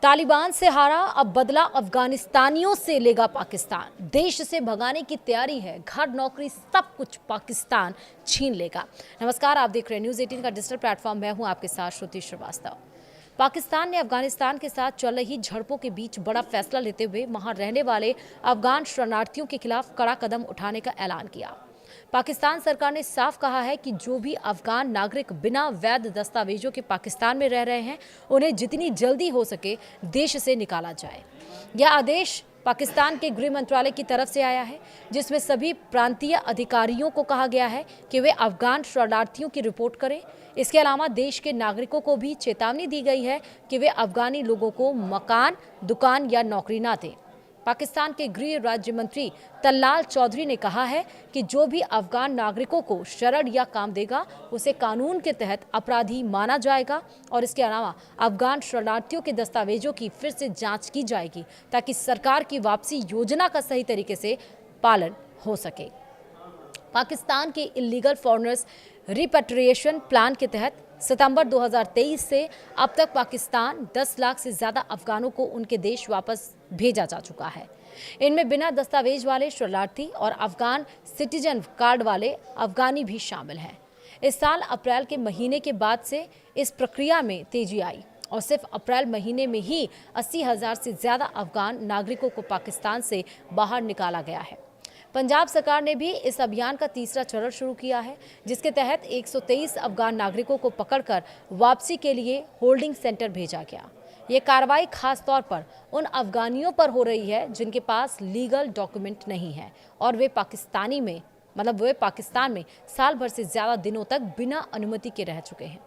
तालिबान से हारा, अब बदला अफगानिस्तानियों से लेगा पाकिस्तान। देश से भगाने की तैयारी है, घर नौकरी सब कुछ पाकिस्तान छीन लेगा। नमस्कार, आप देख रहे हैं न्यूज़ 18 का डिजिटल प्लेटफॉर्म। मैं हूं आपके साथ श्रुति श्रीवास्तव। पाकिस्तान ने अफगानिस्तान के साथ चल रही झड़पों के बीच बड़ा फैसला लेते हुए वहां रहने वाले अफगान शरणार्थियों के खिलाफ कड़ा कदम उठाने का ऐलान किया। पाकिस्तान सरकार ने साफ कहा है कि जो भी अफगान नागरिक बिना वैध दस्तावेजों के पाकिस्तान में रह रहे हैं, उन्हें जितनी जल्दी हो सके देश से निकाला जाए। यह आदेश पाकिस्तान के गृह मंत्रालय की तरफ से आया है, जिसमें सभी प्रांतीय अधिकारियों को कहा गया है कि वे अफगान शरणार्थियों की रिपोर्ट करें। इसके अलावा देश के नागरिकों को भी चेतावनी दी गई है कि वे अफगानी लोगों को मकान, दुकान या नौकरी ना दें। पाकिस्तान के गृह राज्य मंत्री तल्लाल चौधरी ने कहा है कि जो भी अफगान नागरिकों को शरण या काम देगा, उसे कानून के तहत अपराधी माना जाएगा और इसके अलावा अफगान शरणार्थियों के दस्तावेजों की फिर से जांच की जाएगी ताकि सरकार की वापसी योजना का सही तरीके से पालन हो सके। पाकिस्तान के इलीगल फॉरेनर्स रिपेट्रिएशन प्लान के तहत सितंबर 2023 से अब तक पाकिस्तान 10 लाख से ज़्यादा अफगानों को उनके देश वापस भेजा जा चुका है। इनमें बिना दस्तावेज वाले शरणार्थी और अफगान सिटीजन कार्ड वाले अफगानी भी शामिल हैं। इस साल अप्रैल के महीने के बाद से इस प्रक्रिया में तेजी आई और सिर्फ अप्रैल महीने में ही 80,000 से ज़्यादा अफगान नागरिकों को पाकिस्तान से बाहर निकाला गया है। पंजाब सरकार ने भी इस अभियान का तीसरा चरण शुरू किया है, जिसके तहत 123 अफगान नागरिकों को पकड़कर वापसी के लिए होल्डिंग सेंटर भेजा गया। ये कार्रवाई खास तौर पर उन अफगानियों पर हो रही है जिनके पास लीगल डॉक्यूमेंट नहीं है और वे पाकिस्तान में साल भर से ज़्यादा दिनों तक बिना अनुमति के रह चुके हैं।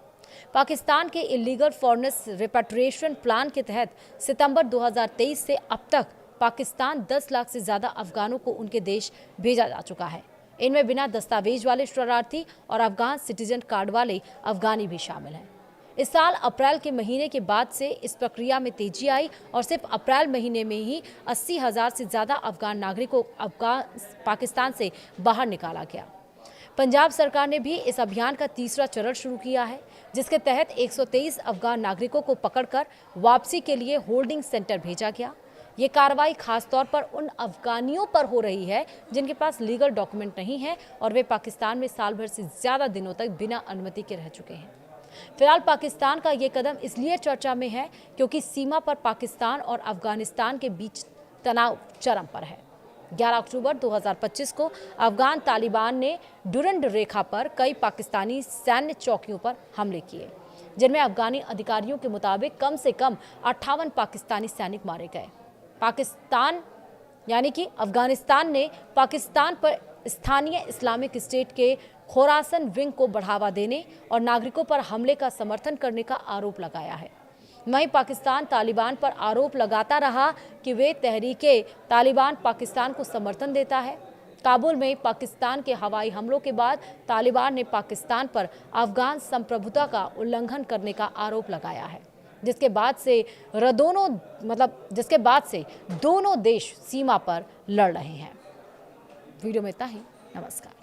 पाकिस्तान के इलीगल फॉरेनर्स रिपेट्रिएशन प्लान के तहत सितंबर 2023 से अब तक पाकिस्तान 10 लाख से ज़्यादा अफगानों को उनके देश भेजा जा चुका है। इनमें बिना दस्तावेज वाले शरणार्थी और अफगान सिटीजन कार्ड वाले अफगानी भी शामिल हैं। इस साल अप्रैल के महीने के बाद से इस प्रक्रिया में तेजी आई और सिर्फ अप्रैल महीने में ही 80,000 से ज़्यादा अफगान नागरिकों को पाकिस्तान से बाहर निकाला गया। पंजाब सरकार ने भी इस अभियान का तीसरा चरण शुरू किया है, जिसके तहत 123 अफगान नागरिकों को पकड़कर वापसी के लिए होल्डिंग सेंटर भेजा गया। ये कार्रवाई खास तौर पर उन अफगानियों पर हो रही है जिनके पास लीगल डॉक्यूमेंट नहीं है और वे पाकिस्तान में साल भर से ज़्यादा दिनों तक बिना अनुमति के रह चुके हैं। फिलहाल पाकिस्तान का ये कदम इसलिए चर्चा में है क्योंकि सीमा पर पाकिस्तान और अफगानिस्तान के बीच तनाव चरम पर है। 11 अक्टूबर 2025 को अफगान तालिबान ने डुरंड रेखा पर कई पाकिस्तानी सैन्य चौकियों पर हमले किए, जिनमें अफगानी अधिकारियों के मुताबिक कम से कम 58 पाकिस्तानी सैनिक मारे गए। पाकिस्तान यानी कि अफगानिस्तान ने पाकिस्तान पर स्थानीय इस्लामिक स्टेट के खोरासन विंग को बढ़ावा देने और नागरिकों पर हमले का समर्थन करने का आरोप लगाया है। वहीं पाकिस्तान तालिबान पर आरोप लगाता रहा कि वे तहरीके तालिबान पाकिस्तान को समर्थन देता है। काबुल में पाकिस्तान के हवाई हमलों के बाद तालिबान ने पाकिस्तान पर अफगान संप्रभुता का उल्लंघन करने का आरोप लगाया है, जिसके बाद से दोनों देश सीमा पर लड़ रहे हैं। वीडियो में इतना ही। नमस्कार।